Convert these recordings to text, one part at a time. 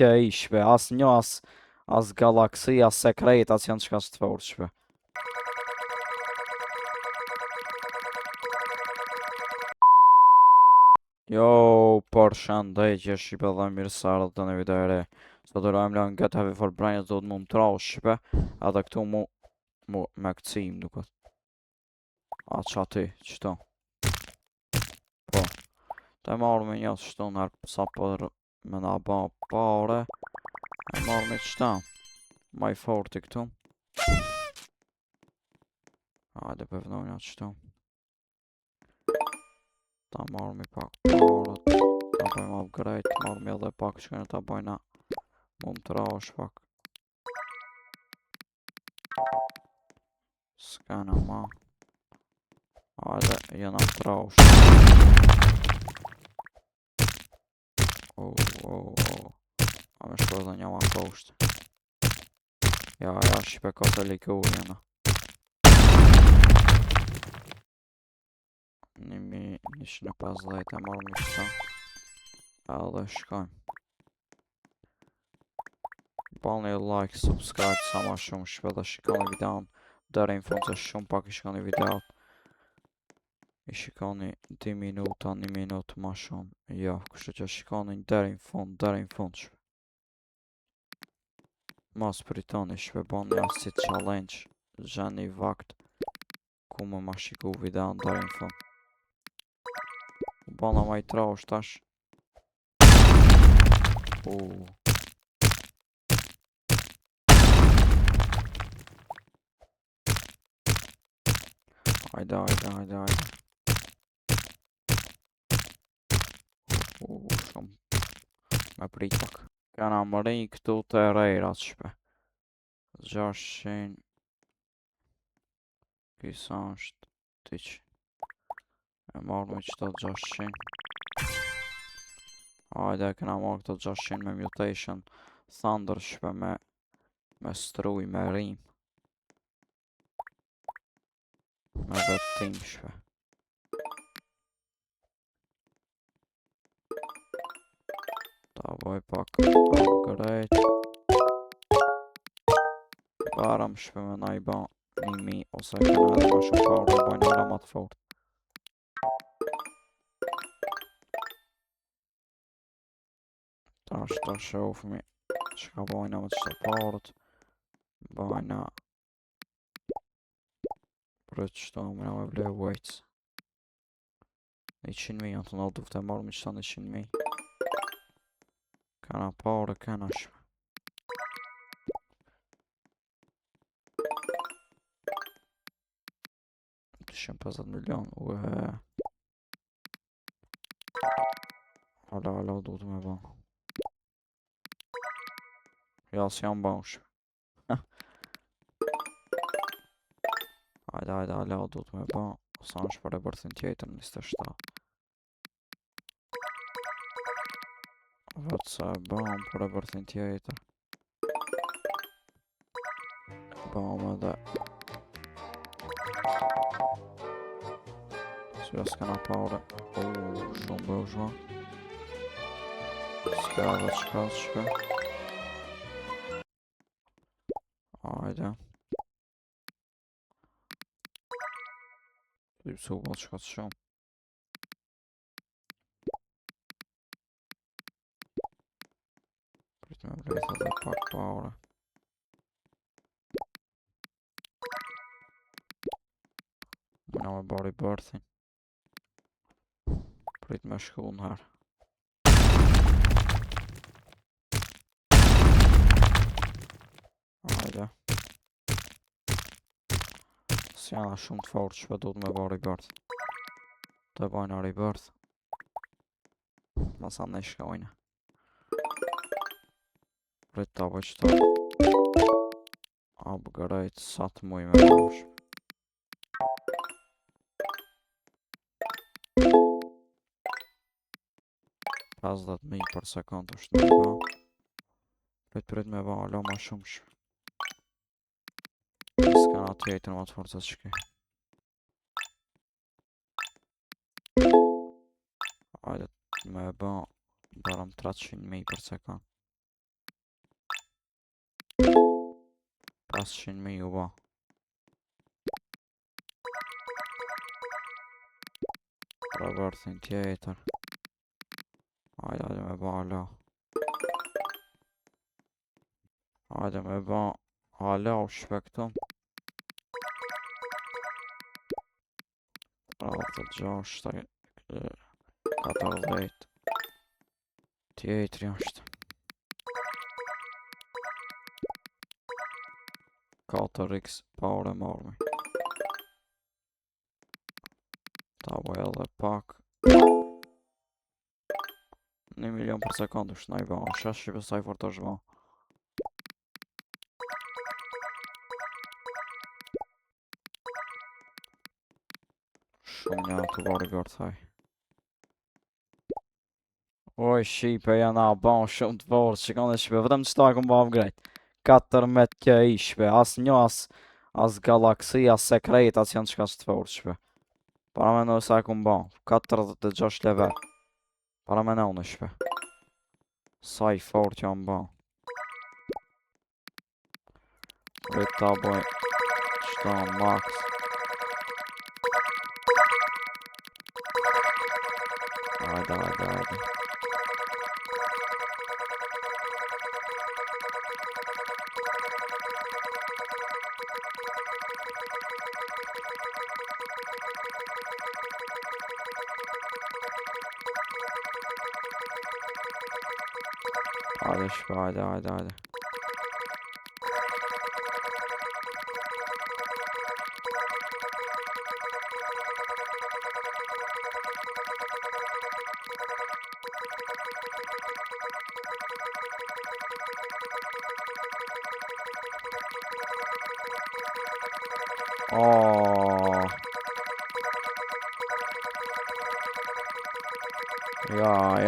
Që ishbe, as një, as galaksi, as sekret, as janë qka që të forshbe. Jo, përshëndetje, shqipe dhe mirë se ardhët të në video e re. Sot do rajmë lënë Get Heavy for Brains do të mu më trash shqipe. Edhe këtu mu me këcim duket. A qa ti, qëto? Po. Te marrë me një qëto nërë sa për me nga ba pare. E marrë me qëta. Maj forti këtu. Hajde përvënoj një qëto. Ta marrë me pak parët. Ta bëjmë upgrade, marrë me edhe pak që kënë ta bëjna mu më trash pak. S'kana ma. Hajde, jena trash. A me shkoj dhe një ma poshtë. Ja, shqipe ka të likur jena. 1150 e marrë me qëta. Edhe shkojmë. Bani like, subscribe sa ma shumë shqipe dhe shikoni videon deri në fund se shumë pak i shikoni videot. I shikoni 2 minuta, 1 minut ma shumë. Jo, kështu që shikoni deri në fund shqipe. Mos pritoni shqipe, bani asë si challenge. Gjeni vakt ku më ma shiku videon deri në fund. Bana ma i trash tash. Hajde. Shumë. Me prit pak. Kena më rinj këtu të rejrat shpe. 600. Kisa është 200. E marrë me qëto 600. Hajde, kena marrë këto 600 me mutation. Thunder shpe me struj, me rim. Me vetim shpe. Ta bëj pak upgrade. Garam shpe me na i ba 1000 ose kena edhe ma shumë power i bojnë njëra ma të fort. Ta shofmi qka bojna me qëta powerët. Bojna për qëta me me ble weights. 100.000 janë të në duft e marrë me qëta 100.000. Kena power e kena shpe. 250 milion, Hala, du të me ba. Ja, si jam ba shpe. Hajde, hala, du të me ba. Sa është për e bërthin tjetër, 27. Vetë se e bam për e bërthin tjetër. Bam edhe. Sja s'kena pare. Shumë bëjshma. S'ka dhe qka shpe. Hajde. Të pësu bëllë qka të shumë. Prit me vlejtë edhe pak pare. Mëna me bari bërthin. Prit me shku nëherë. Hajde. Si janë shumë të fort shpe du të me bari bërth. Të bajna rebirth. Masa ne shkojnë. Prit të bëj qëta. Upgrade sa të muj me bësh. 50.000 për sekund është në ba. Prit me ba alo ma shumë shpe. S'ka nga tjetër ma të forcët që ki. Hajde me ba darëm 300.000 për sekund. 500.000 u ba. Robertin tjetër. Hajde me ba hala. Hajde me ba hala u shpekton. 36, 14. Tjetëri është 4x pa e marmi. Ta boj edhe pak 1 milion për sekundë është na i ba. Shesh që besaj fort është ba. Shumë një të bari bërë thaj. Oj, Shqipe janë a ban shumë të forë, që kanë dhe Shqipe, vëtëm që ta e kom ba upgrade. 14 kë i Shqipe, as një as galaksi, as sekret, as janë qka që të forë Shqipe. Para me në sa e kom ba, 46 level. Para me në unë Shqipe. Sa i fort janë ba. Rrit ta boj, qëta max. Hajde. Hajde Shqipe, hajde.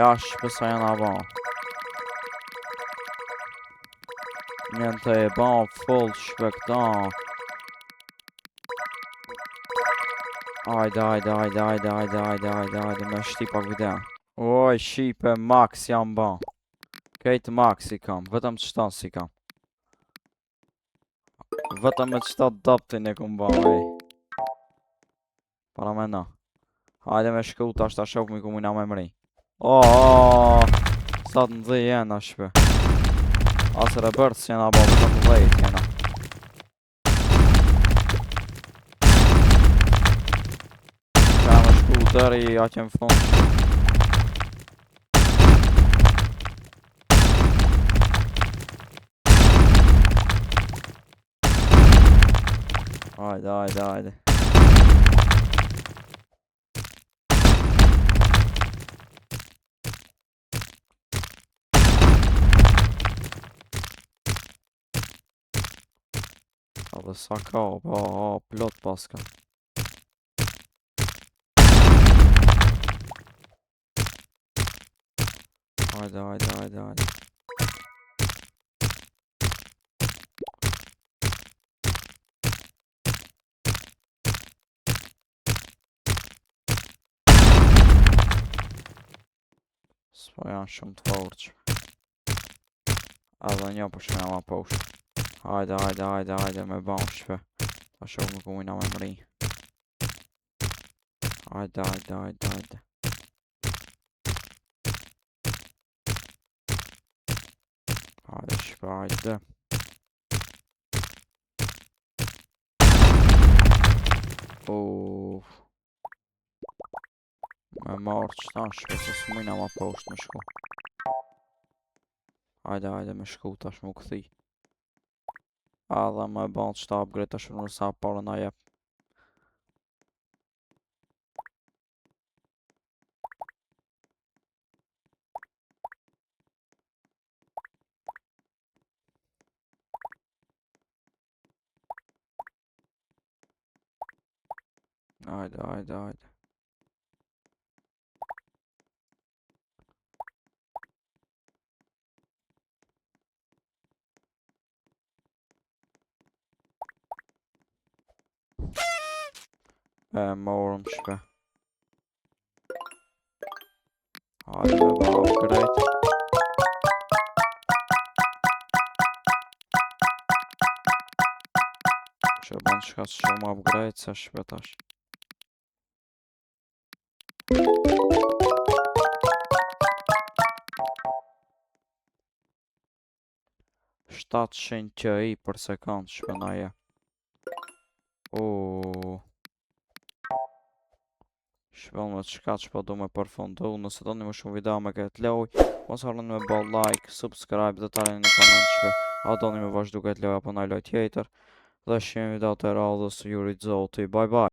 Ja, Shqipe sa janë a ba. Njën të e ba full Shqipe këta. Hajde, me shti pak video. Oj, Shqipe, max janë ba. Kejtë max i kam, vetëm të shtanë si kam. Vetëm me qëta daptin e kum ba, ej. Para me na. Hajde me shku ta shta shok mi ku mujna me mri. Sa të ndhi jena Shqipe. Asë Roberts jena ba, vetëm të dhejt jena. Ka me shku dëri atje më fund. Hajde. Dhe sa ka, plot paska. Hajde. S'po janë shumë të forë që. Edhe një për shme ma poshtë. Hajde me ba Shqipe. Ta shok me ku mujna me mri. Hajde. Hajde Shqipe, hajde. Me marrë qëta Shqipe se s'mujna ma poshtë me shku. Hajde me shku tash mu këthi. Dhe me ban qëta upgrade tash nërsa parë na jep. Hajde. Morëm Shqipe. Hajde me ba upgrade. Që ban shka shumë upgrade se shpetash. $700 QI për sekund shpenaje. Shpel me të shka që po du me përfundu. Nëse do një më shumë video me këtë loj, mos harroni me bo like, subscribe dhe të aleni në koment që a do një me vazhdu këtë loj apo në loj tjetër. Dhe shimë video të radhës, Juri Zoti, bye bye.